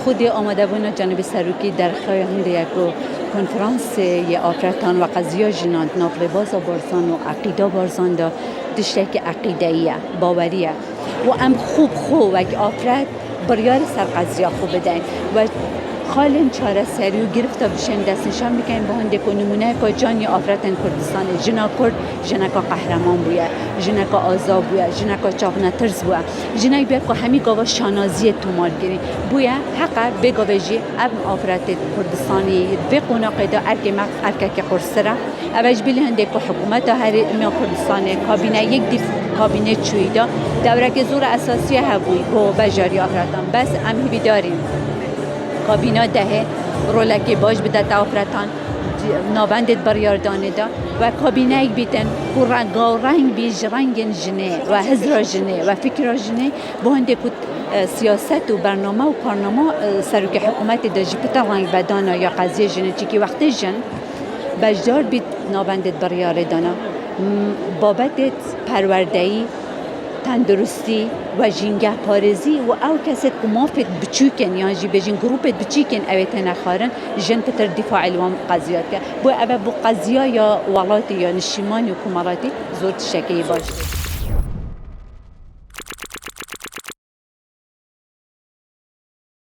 خود آماده بودن جانب سروکی در خواهند یک کنفرانس یا آفرتان و قضیه جنان ناف باز بارزان و عقیده بارزان دا دشته که عقیدهیه باوریه و ام خوب و یک آفرت بریار سر قضیه خوب بدن و خالن چاره سری و گرفته بشن دست نشان میکنن با هنده که نمونه که جانی آفرتن کردستان جنا کرد جنکا قهرمان بویه جنکا آزاد بویه جنکا چاقنا ترز بویه جنای بیا که همی گاوا شانازی تومال گیرین بویه حقا بگاوشی اب آفرت کردستانی به قناقه دا ارکه قرصره اوش بیلی هنده که حکومت هر امیا کردستان کابینه یک دیف کابینه چوی دا دوره که زور اساسی هبوی با بجاری آفرتان بس امی بیداریم کابینه دهه رولکی باش بده تا آفرتان نابندت بریاردانه دا و کابینه یک بیتن و رنگ بیج رنگ جنه و هزار جنه و فکر جنه با هنده که سیاست و برنامه و کارنامه سروک حکومت دا جپتا رنگ بدانه یا قضیه جنه چی که وقتی جن بجدار بیت نابندت بریاردانه بابتت پروردهی تندرستی و جنگه پارزی و او کسی که موافق بچوکن یا جی بجین گروپت بچیکن اویت نخارن جن پتر دفاع الوام قضیات که بو قضیه یا ولاتی یا نشیمان یا کمالاتی زود شکی باشه